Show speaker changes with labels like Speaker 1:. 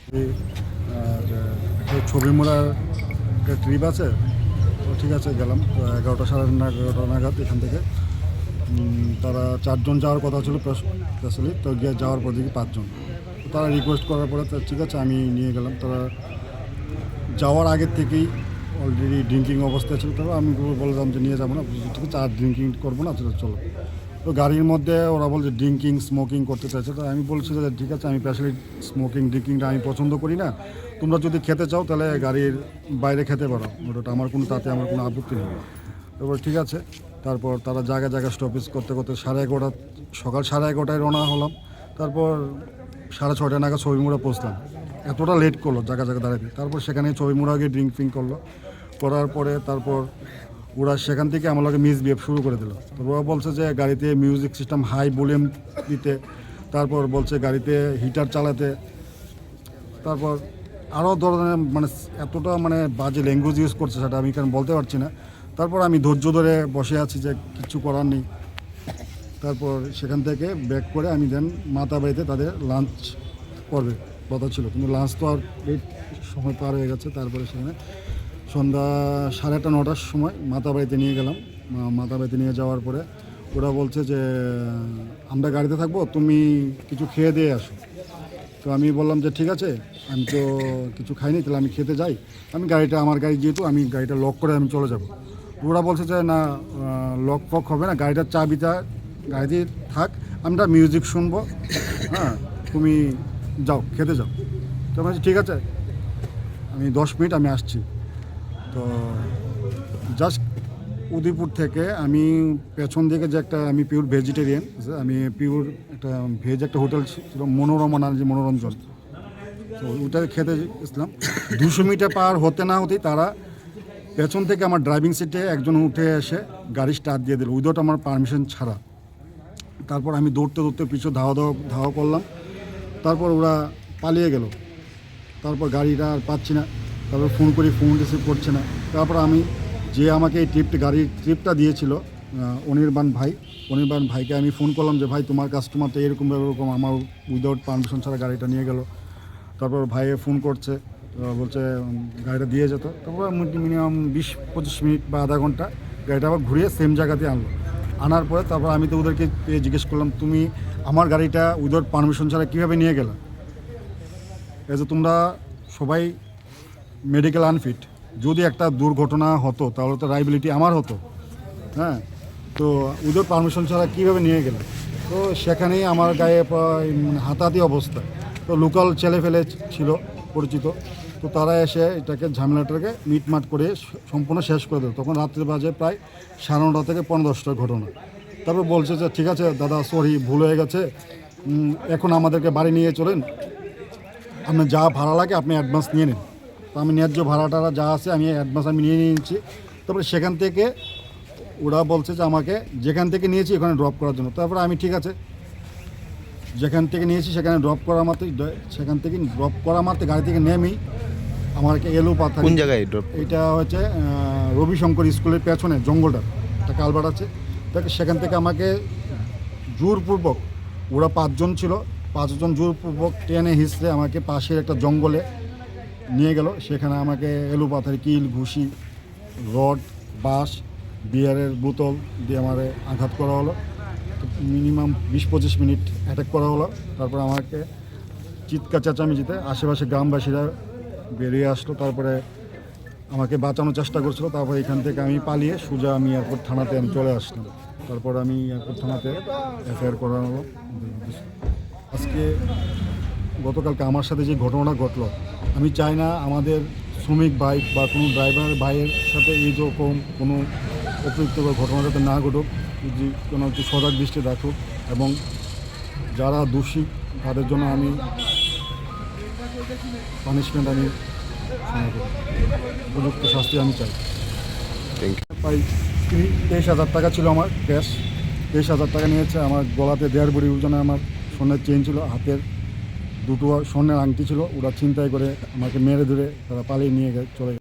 Speaker 1: আর একটা ছবি মোড়ার একটা ট্রিপ আছে, তো ঠিক আছে গেলাম। তো 11টা 11:30 নাগাদ এখান থেকে তারা 4 জন যাওয়ার কথা ছিল স্পেশালি, তো গিয়ে যাওয়ার পর দেখি 5 জন। তো তারা রিকোয়েস্ট করার পরে তো ঠিক আছে আমি নিয়ে গেলাম। তারা যাওয়ার আগের থেকেই অলরেডি ড্রিঙ্কিং অবস্থায় ছিল, তবে আমি বললাম যে নিয়ে যাবো না, ঠিক আছে আর ড্রিঙ্কিং করবো না, চলো। তো গাড়ির মধ্যে ওরা বলছে ড্রিঙ্কিং স্মোকিং করতে চাইছে। তো আমি বলছি যে ঠিক আছে আমি স্পেশালি স্মোকিং ড্রিঙ্কিংটা আমি পছন্দ করি না, তোমরা যদি খেতে চাও তাহলে গাড়ির বাইরে খেতে পারো, ওটা আমার কোনো আপত্তি নেই। তারপর ঠিক আছে, তারপর তারা জায়গায় জায়গায় স্টপেজ করতে করতে সকাল 11:30 রওনা হলাম। তারপর 6:30 নাগাদ ছবিমুড়া পৌঁছলাম। এতটা লেট করলো জায়গা দাঁড়াতে। তারপর সেখানে ছবিমুড়া গিয়ে ড্রিঙ্ক করার পরে তারপর ওরা সেখান থেকে আমার লগে মিসবিহেভ শুরু করে দিল। তো ওরা বলছে যে গাড়িতে মিউজিক সিস্টেম হাই ভলিউম দিতে, তারপর বলছে গাড়িতে হিটার চালাতে, তারপর আরও ধরনের এতটা বাজে ল্যাঙ্গুয়েজ ইউজ করছে, সেটা আমি কারণ বলতে পারছি না। তারপর আমি ধৈর্য ধরে বসে আছি যে কিছু করার নেই। তারপর সেখান থেকে ব্যাক করে আমি দেন মাতাবাড়িতে তাদের লাঞ্চ করবে কথা ছিল, কিন্তু লাঞ্চ তো আর এই সময় পার হয়ে গেছে। তারপরে সেখানে সন্ধ্যা 8:30 9টার সময় মাতাবাড়িতে নিয়ে গেলাম। মাতাবাড়িতে নিয়ে যাওয়ার পরে ওরা বলছে যে আমরা গাড়িতে থাকবো, তুমি কিছু খেয়ে দিয়ে আসো। তো আমি বললাম যে ঠিক আছে, আমি তো কিছু খাইনি, তাহলে আমি খেতে যাই। আমার গাড়ি যেহেতু আমি গাড়িটা লক করে আমি চলে যাব। ওরা বলছে যে না, লক ফক হবে না, গাড়িটার চাবিটা গাড়িতে থাক, আমরা মিউজিক শুনবো, হ্যাঁ তুমি যাও খেতে যাও। তো আমি বলছি ঠিক আছে, আমি 10 মিনিট আমি আসছি। তো জাস্ট উদয়পুর থেকে আমি পেছন দিকে যে আমি পিওর ভেজিটেরিয়ান, আমি পিওর একটা হোটেল ছিল মনোরমা নাম, যে মনোরঞ্জন, তো ওটা খেতে গেছিলাম। 200 মিটার পার হতে না হতেই তারা পেছন থেকে আমার ড্রাইভিং সিটে একজন উঠে এসে গাড়ি স্টার্ট দিয়ে দিল উইদাউট আমার পারমিশন ছাড়া। তারপর আমি দৌড়তে পিছু ধাওয়া করলাম। তারপর ওরা পালিয়ে গেল। তারপর গাড়িটা আর পাচ্ছি না। তারপর ফোন ফোন রিসিভ করছে না। তারপর আমি যে আমাকে এই গাড়ির ট্রিপটা দিয়েছিল অনির্বাণ ভাইকে আমি ফোন করলাম যে ভাই তোমার কাস্টমার তো এরকম আমার উইদাউট পারমিশন ছাড়া গাড়িটা নিয়ে গেল। তারপর ভাইয়ে ফোন করছে, বলছে গাড়িটা দিয়ে যেত। তারপর মিনিমাম 20-25 মিনিট বা আধা ঘন্টা গাড়িটা আবার ঘুরিয়ে সেম জায়গাতে আনার পরে তারপর আমি তো ওদেরকে জিজ্ঞেস করলাম, তুমি আমার গাড়িটা উইদাউট পারমিশন ছাড়া কীভাবে নিয়ে গেলে? এই যে তোমরা সবাই মেডিকেল আনফিট, যদি একটা দুর্ঘটনা হতো তাহলে তো লায়াবিলিটি আমার হতো, হ্যাঁ, তো উইদাউট পারমিশন ছাড়া কীভাবে নিয়ে গেলে? তো সেখানেই আমার গায়ে হাতাহাতি অবস্থা। তো লোকাল ছেলেফেলে ছিল পরিচিত, তো তারা এসে ঝামেলাটাকে মিটমাট করে সম্পূর্ণ শেষ করে দেয়। তখন রাত্রে বাজে প্রায় 9:30 থেকে 10:45 ঘটনা। তারপর বলছে যে ঠিক আছে দাদা, সরি ভুল হয়ে গেছে, এখন আমাদেরকে বাড়ি নিয়ে চলেন, আপনার যা ভাড়া লাগে আপনি অ্যাডভান্স নিয়ে নিন। তো আমি ন্যায্য ভাড়াটা যা আছে আমি অ্যাডভান্স নিয়ে নিয়েছি। তারপরে সেখান থেকে ওরা বলছে যে আমাকে যেখান থেকে নিয়েছি ওখানে ড্রপ করার জন্য। তারপরে আমি ঠিক আছে, যেখান থেকে নিয়েছি সেখানে ড্রপ করা মাত্র গাড়ি থেকে নেমেই আমাকে পাথর।
Speaker 2: কোন জায়গায় ড্রপ?
Speaker 1: এটা হচ্ছে রবিশঙ্কর স্কুলের পেছনে জঙ্গলটা একটা কালভার্ট আছে। সেখান থেকে আমাকে জোরপূর্বক, ওরা 5 জন ছিল, 5 জন জোরপূর্বক টেনে হিসড়ে আমাকে পাশের একটা জঙ্গলে নিয়ে গেল। সেখানে আমাকে পাথর, কিল, ঘুষি, রড, বাঁশ, বিয়ারের বোতল দিয়ে আমার আঘাত করা হলো। মিনিমাম 20-25 মিনিট অ্যাটাক করা হলো। তারপর আমাকে চিৎকার চেঁচামেচিতে আশেপাশে গ্রামবাসীরা বেরিয়ে আসলো। তারপরে আমাকে বাঁচানোর চেষ্টা করছিল। তারপর এখান থেকে আমি পালিয়ে সোজা আমি এয়ারপোর্ট থানাতে আমি চলে আসলাম। তারপর আমি এয়ারপোর্ট থানাতে এফআইআর করা হলো। আজকে গতকালকে আমার সাথে যে ঘটনাটা ঘটলো, আমি চাই না আমাদের শ্রমিক ভাই বা কোনো ড্রাইভার ভাইয়ের সাথে এইরকম কোনো অপ্রীতিকর ঘটনা যাতে না ঘটুক, কোনো একটু সজাগ দৃষ্টি রাখুক, এবং যারা দোষী তাদের জন্য আমি পানিশমেন্ট উপযুক্ত শাস্তি আমি চাই। প্রায় 23,000 টাকা ছিল আমার ক্যাশ। 23,000 টাকা নিয়েছে। আমার গলাতে 1.5 ভরি ওজনে আমার স্বর্ণের চেইন ছিল, হাতের 2টো স্বর্ণের আংটি ছিল। ওরা ছিনতাই করে আমাকে মেরে ধরে তারা পালিয়ে নিয়ে চলে গেছে।